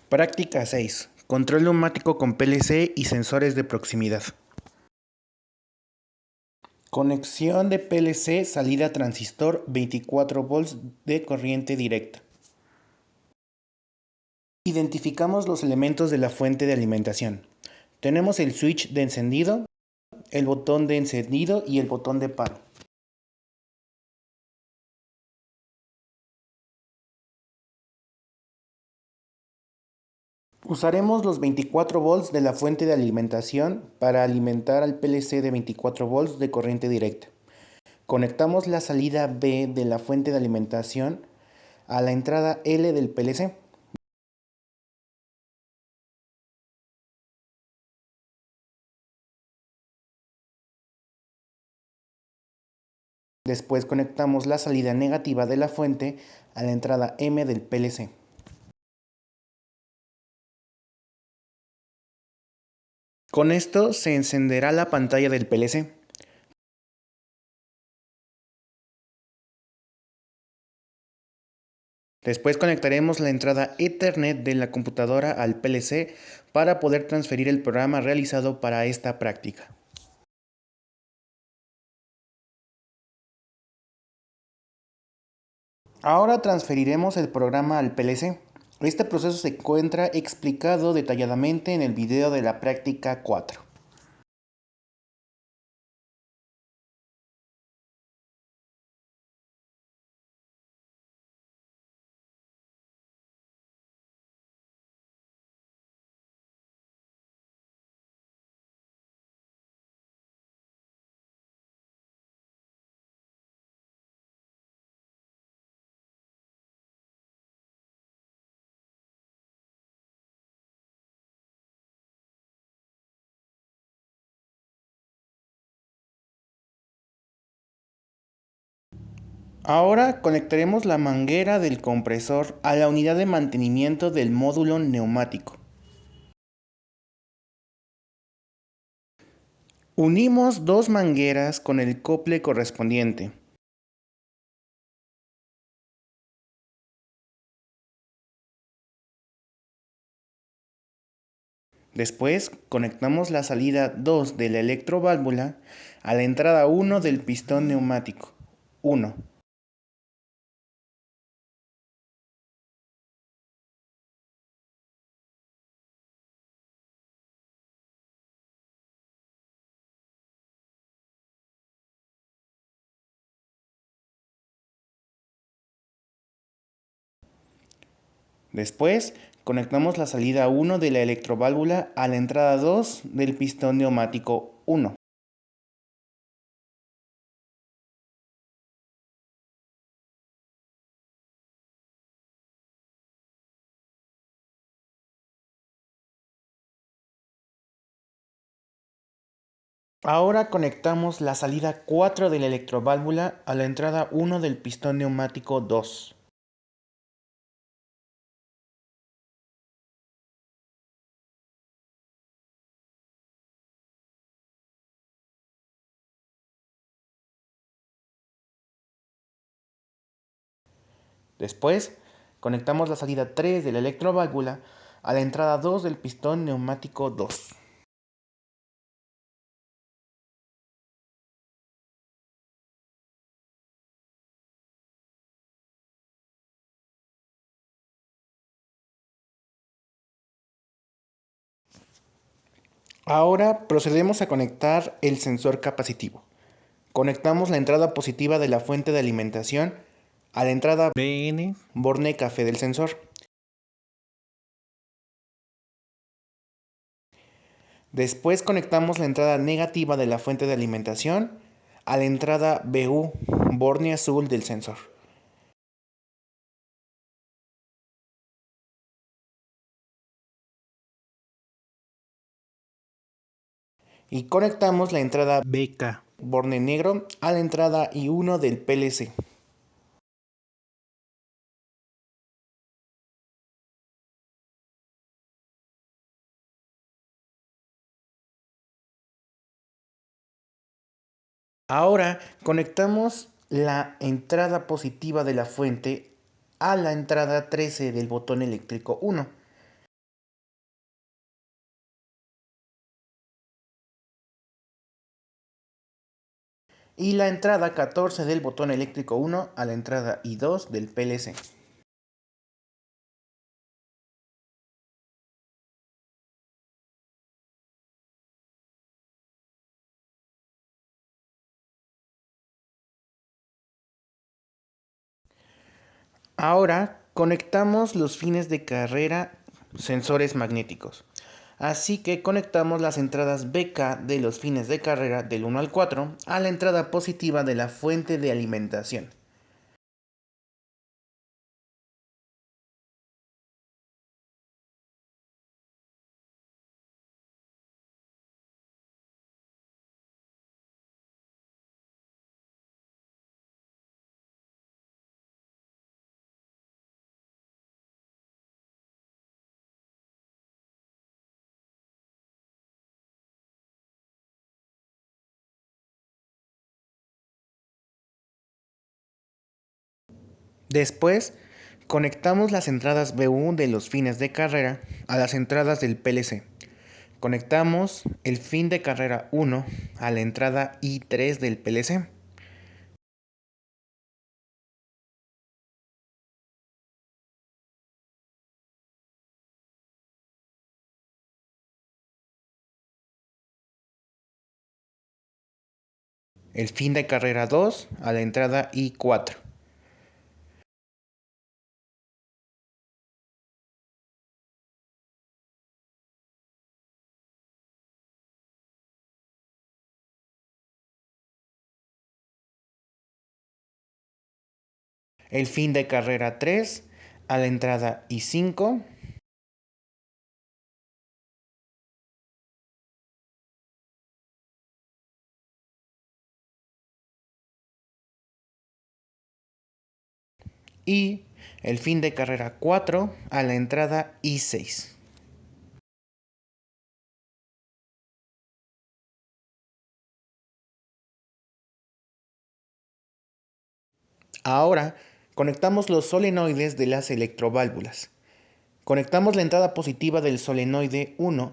Práctica 6. Control neumático con PLC y sensores de proximidad. Conexión de PLC, salida transistor 24 volts de corriente directa. Identificamos los elementos de la fuente de alimentación. Tenemos el switch de encendido, el botón de encendido y el botón de paro. Usaremos los 24 volts de la fuente de alimentación para alimentar al PLC de 24 volts de corriente directa. Conectamos la salida B de la fuente de alimentación a la entrada L del PLC. Después conectamos la salida negativa de la fuente a la entrada M del PLC. Con esto se encenderá la pantalla del PLC. Después conectaremos la entrada Ethernet de la computadora al PLC para poder transferir el programa realizado para esta práctica. Ahora transferiremos el programa al PLC. Este proceso se encuentra explicado detalladamente en el video de la práctica 4. Ahora conectaremos la manguera del compresor a la unidad de mantenimiento del módulo neumático. Unimos dos mangueras con el acople correspondiente. Después conectamos la salida 2 de la electroválvula a la entrada 1 del pistón neumático 1. Después conectamos la salida 1 de la electroválvula a la entrada 2 del pistón neumático 1. Ahora conectamos la salida 4 de la electroválvula a la entrada 1 del pistón neumático 2. Después conectamos la salida 3 de la electroválvula a la entrada 2 del pistón neumático 2. Ahora procedemos a conectar el sensor capacitivo. Conectamos la entrada positiva de la fuente de alimentación a la entrada BN borne café del sensor. Después conectamos la entrada negativa de la fuente de alimentación a la entrada BU borne azul del sensor. Y conectamos la entrada BK borne negro a la entrada I1 del PLC. Ahora conectamos la entrada positiva de la fuente a la entrada 13 del botón eléctrico 1. y la entrada 14 del botón eléctrico 1 a la entrada I2 del PLC. Ahora conectamos los fines de carrera sensores magnéticos. Así que conectamos las entradas BK de los fines de carrera del 1 al 4 a la entrada positiva de la fuente de alimentación. Después, conectamos las entradas BU de los fines de carrera a las entradas del PLC. Conectamos el fin de carrera 1 a la entrada I3 del PLC. El fin de carrera 2 a la entrada I4. El fin de carrera 3 a la entrada I5. Y el fin de carrera 4 a la entrada I6. Ahora conectamos los solenoides de las electroválvulas. Conectamos la entrada positiva del solenoide 1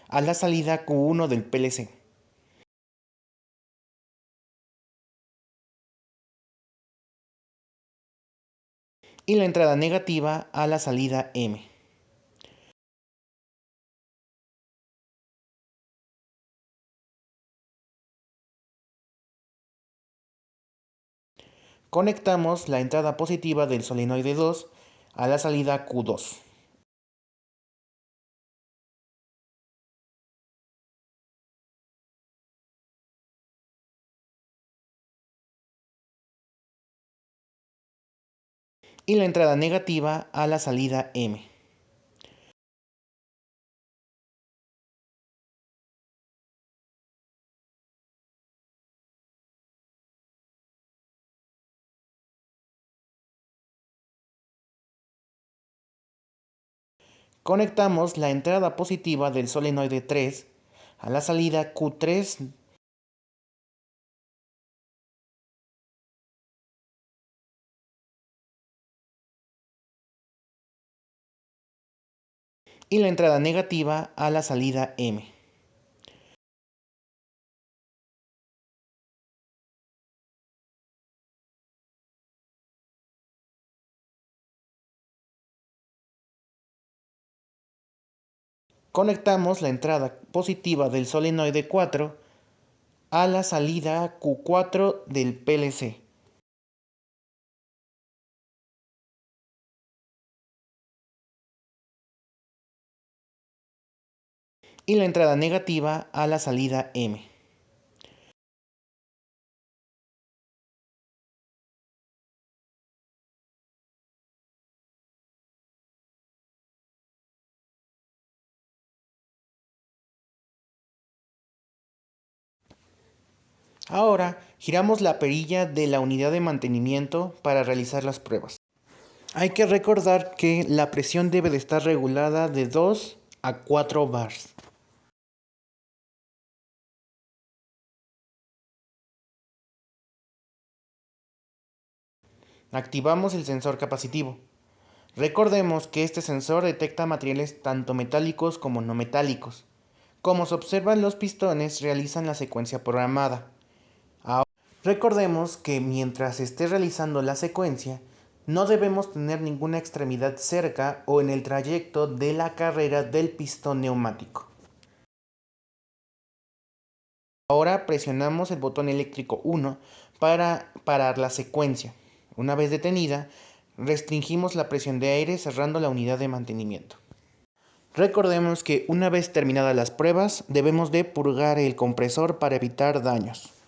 a la salida Q1 del PLC. Y la entrada negativa a la salida M. Conectamos la entrada positiva del solenoide 2 a la salida Q2. Y la entrada negativa a la salida M. Conectamos la entrada positiva del solenoide 3 a la salida Q3 y la entrada negativa a la salida M. Conectamos la entrada positiva del solenoide 4 a la salida Q4 del PLC. Y la entrada negativa a la salida M. Ahora giramos la perilla de la unidad de mantenimiento para realizar las pruebas. Hay que recordar que la presión debe de estar regulada de 2 a 4 bars. Activamos el sensor capacitivo. Recordemos que este sensor detecta materiales tanto metálicos como no metálicos. Como se observan, los pistones realizan la secuencia programada. Recordemos que mientras esté realizando la secuencia, no debemos tener ninguna extremidad cerca o en el trayecto de la carrera del pistón neumático. Ahora presionamos el botón eléctrico 1 para parar la secuencia. Una vez detenida, restringimos la presión de aire cerrando la unidad de mantenimiento. Recordemos que una vez terminadas las pruebas, debemos de purgar el compresor para evitar daños.